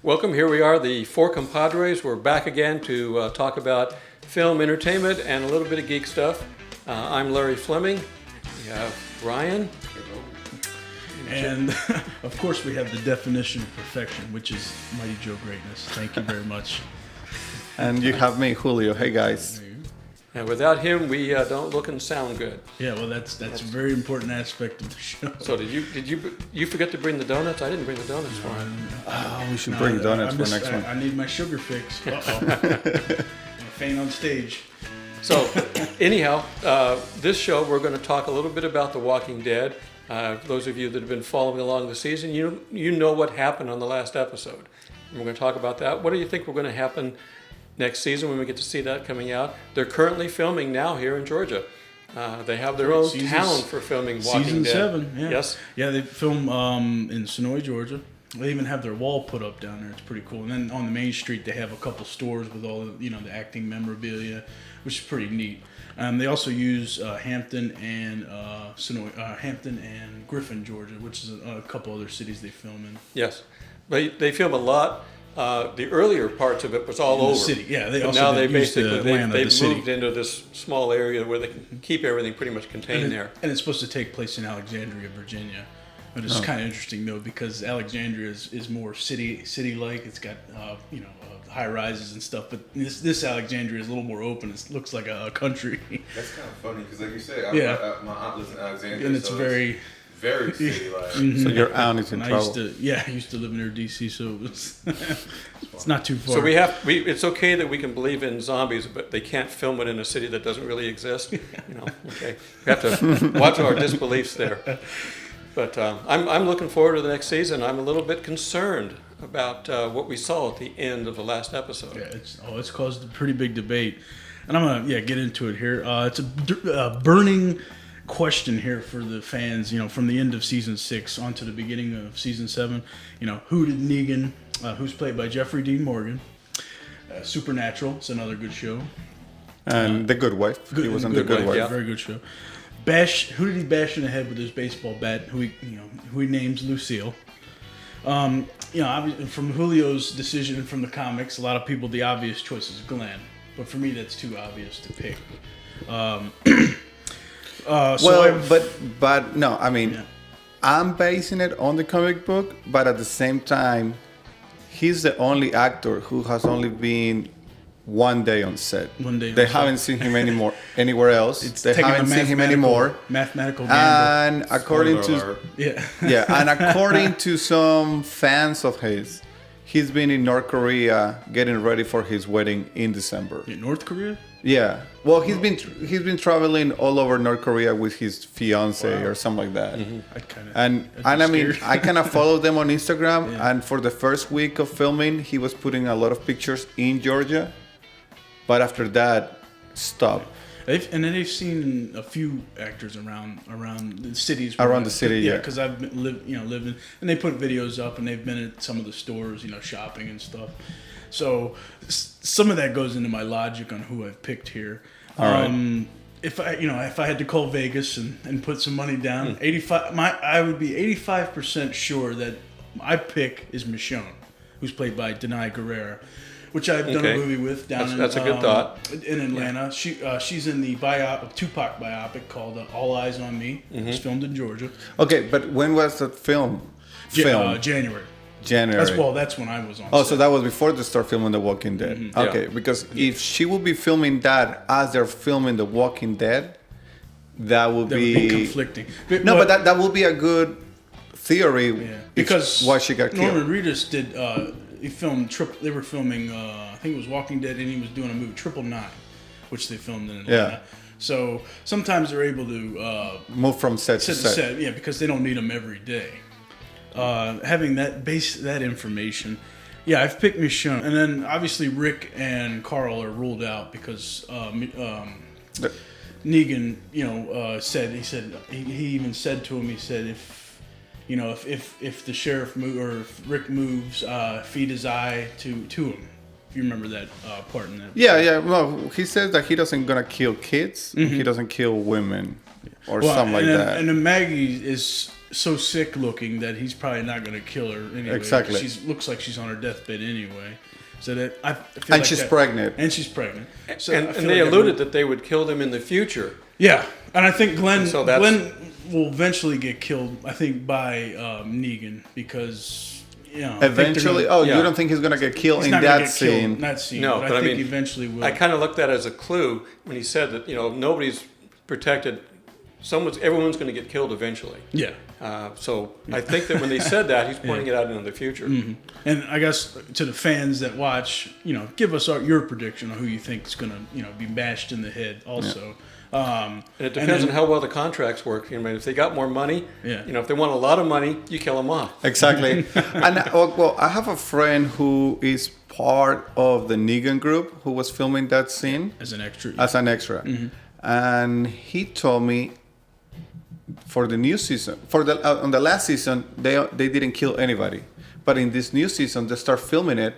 Welcome. Here we are, the four compadres. We're back again to talk about film, entertainment, and a little bit of geek stuff. I'm Larry Fleming. We have Ryan. And of course, we have the definition of perfection, which is Mighty Joe greatness. Thank you very much. And you have me, Julio. Hey, guys. And without him, we don't look and sound good. Yeah, well, that's a very important aspect of the show. So did you forget to bring the donuts? I didn't bring the donuts for him. Oh, we should bring donuts for next one. I need my sugar fix. Uh-oh. Faint on stage. So anyhow, this show we're going to talk a little bit about The Walking Dead. Those of you that have been following along the season, you know what happened on the last episode. And we're going to talk about that. What do you think we're going to happen next season when we get to see that coming out? They're currently filming now here in Georgia. They have their own town for filming Walking Dead. Season 7, yeah. Yes. Yeah, they film in Sonoy, Georgia. They even have their wall put up down there. It's pretty cool. And then on the main street, they have a couple stores with all the acting memorabilia, which is pretty neat. They also use Hampton and Hampton and Griffin, Georgia, which is a couple other cities they film in. Yes, they film a lot. The earlier parts of it was all over the city. Yeah, but now they basically they've moved into this small area where they can keep everything pretty much contained there. And it's supposed to take place in Alexandria, Virginia. But it's kind of interesting though because Alexandria is more city-like. It's got high rises and stuff. But this Alexandria is a little more open. It looks like a country. That's kind of funny because, like you said, my aunt lives in Alexandria, and it's very city-like. Mm-hmm. So your aunt is in trouble. I used to live near DC, so it's not too far. So it's okay that we can believe in zombies, but they can't film it in a city that doesn't really exist. Okay, we have to watch our disbeliefs there. But I'm looking forward to the next season. I'm a little bit concerned about what we saw at the end of the last episode. Yeah, it's caused a pretty big debate, and I'm gonna get into it here. It's a burning question here for the fans. From the end of season 6 onto the beginning of season 7. Who did Negan, who's played by Jeffrey Dean Morgan? Supernatural, it's another good show. And The Good Wife. He was on The Good Wife. Yeah. Very good show. Who did he bash in the head with his baseball bat? Who he names Lucille. From Julio's decision from the comics, a lot of people, the obvious choice is Glenn. But for me, that's too obvious to pick. But no, I mean, I'm basing it on the comic book, but at the same time, he's the only actor who has only been one day on set. They haven't seen him anywhere else. They haven't seen him anymore. Mathematical gamble. And according to some fans of his, he's been in North Korea getting ready for his wedding in December. In North Korea? Yeah. Well, he's been traveling all over North Korea with his fiance or something like that. Mm-hmm. I mean, I kind of follow them on Instagram. Yeah. And for the first week of filming, he was putting a lot of pictures in Georgia. But after that, stop. And then they've seen a few actors around the cities. Around the city, yeah. Because I've living, and they put videos up, and they've been at some of the stores, shopping and stuff. So some of that goes into my logic on who I've picked here. All right. If I had to call Vegas and put some money down, I would be 85% sure that my pick is Michonne, who's played by Denai Guerrera. Which I've done a movie with that's a good thought. In Atlanta. Yeah. She's in the Tupac biopic called All Eyes on Me. Mm-hmm. It's filmed in Georgia. Okay, but when was that film? January. That's when I was on set. So that was before they start filming The Walking Dead. Mm-hmm. Okay, because if she would be filming that as they're filming The Walking Dead, that would be conflicting. But that would be a good theory. Yeah. Because why she got killed. Norman Reedus did. He filmed. They were filming. I think it was Walking Dead, and he was doing a movie 999, which they filmed in Atlanta. Yeah. So sometimes they're able to move from set to set. Yeah, because they don't need them every day. Having that information, I've picked Michonne, and then obviously Rick and Carl are ruled out because Negan, he even said to him, he said if the sheriff or if Rick moves, feed his eye to him. If you remember that part in that. Yeah. Well, he says that he doesn't gonna kill kids. Mm-hmm. He doesn't kill women or something like that. And then Maggie is so sick looking that he's probably not going to kill her anyway. Exactly. She looks like she's on her deathbed anyway. So that I feel And like she's that- pregnant. And she's pregnant. So And I feel they like alluded that they would kill them in the future. Yeah, and I think Glenn And so that's- Glenn will eventually get killed. I think by Negan because I think they're Eventually, gonna- you don't think he's gonna get killed he's in not gonna that get killed scene? in that scene. No, but but I I think mean, eventually will. I kind of looked at it as a clue when he said that nobody's protected. Everyone's going to get killed eventually. Yeah. So I think that when they said that, he's pointing it out into the future. Mm-hmm. And I guess to the fans that watch, give us your prediction on who you think is going to, be bashed in the head. Also, And it depends on how well the contracts work. If they got more money, Yeah. If they want a lot of money, you kill them off. Exactly. And I have a friend who is part of the Negan group who was filming that scene as an extra. as an extra, and he told me for the new season, on the last season, they didn't kill anybody, but in this new season they start filming it,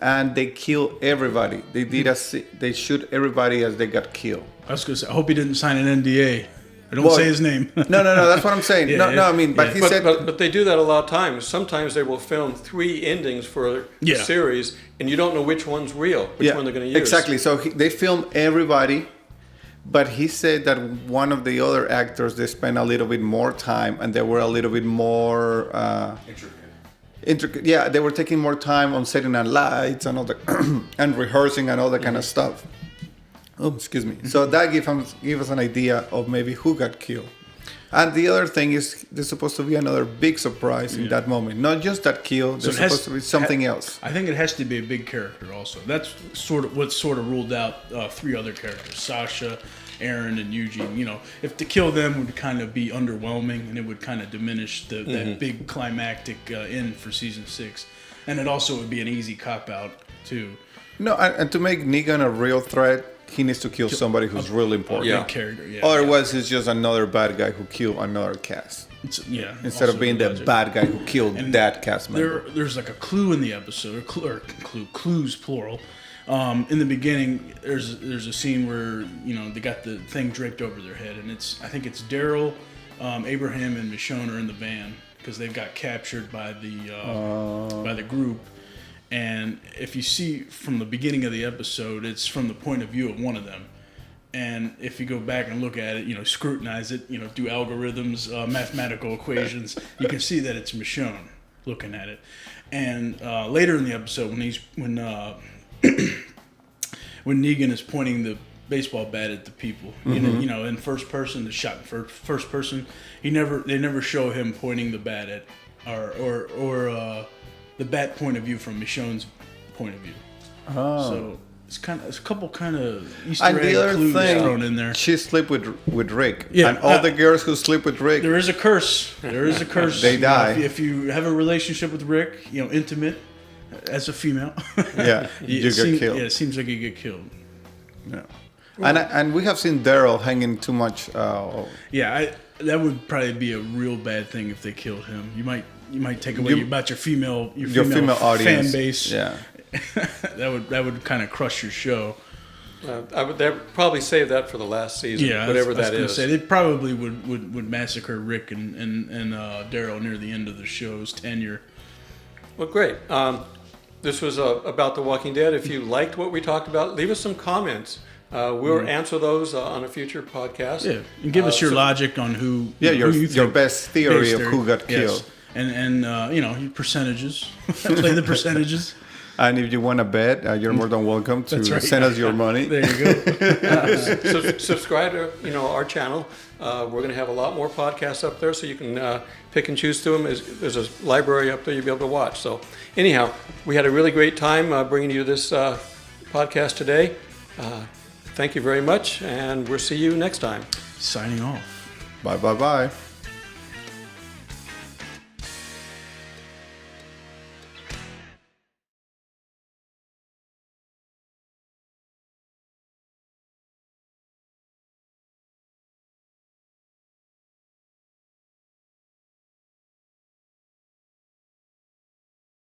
and they kill everybody. They they shoot everybody as they got killed. I was going to say, I hope he didn't sign an NDA. I don't say his name. No, that's what I'm saying. Yeah, no, I mean, but yeah. he But, said, but they do that a lot of times. Sometimes they will film 3 endings for a series, and you don't know which one's real, which one they're going to use. Exactly. So they film everybody, but he said that one of the other actors, they spent a little bit more time, and they were a little bit more intricate. Yeah, they were taking more time on setting on lights and all the and rehearsing and all that kind of stuff. Oh, excuse me. So that give us an idea of maybe who got killed. And the other thing is, there's supposed to be another big surprise in that moment. Not just that kill. There's supposed to be something else. I think it has to be a big character also. That's what's ruled out 3 other characters: Sasha, Aaron, and Eugene. If to kill them would kind of be underwhelming, and it would kind of diminish that big climactic end for season 6, and it also would be an easy cop out too. No, and to make Negan a real threat, he needs to kill somebody who's really important. Yeah. Big character. Yeah. Otherwise, he's just another bad guy who killed another cast. Instead of being the bad guy who killed that cast member. There's like a clue in the episode, clues plural. In the beginning, there's a scene where they got the thing draped over their head, and I think it's Daryl, Abraham, and Michonne are in the van because they've got captured by the group. And if you see from the beginning of the episode, it's from the point of view of one of them. And if you go back and look at it, scrutinize it, do algorithms, mathematical equations, you can see that it's Michonne looking at it. And later in the episode, when Negan is pointing the baseball bat at the people, in first person, the shot in first person, they never show him pointing the bat at or the bat point of view from Michonne's point of view. Oh. So it's a couple kind of Easter egg clues thrown in there. She slept with Rick. Yeah, and all the girls who sleep with Rick. There is a curse. They die. If you have a relationship with Rick, intimate, as a female. Yeah, you get killed. Yeah, it seems like you get killed. Yeah. And we have seen Daryl hanging too much. That would probably be a real bad thing if they killed him. You might take away your female audience fan base. Yeah, that would kind of crush your show. They'd probably save that for the last season, whatever that is. They probably would massacre Rick and Daryl near the end of the show's tenure. Well, great. This was about The Walking Dead. If you liked what we talked about, leave us some comments. We'll answer those on a future podcast. Yeah, and give us your logic on who. Yeah, who you your think best theory of who got killed. Yes. And your percentages. Play the percentages. And if you want to bet, you're more than welcome to send us your money. There you go. Subscribe to our channel. We're going to have a lot more podcasts up there, so you can pick and choose through them. There's a library up there you'll be able to watch. So anyhow, we had a really great time bringing you this podcast today. Thank you very much, and we'll see you next time. Signing off. Bye.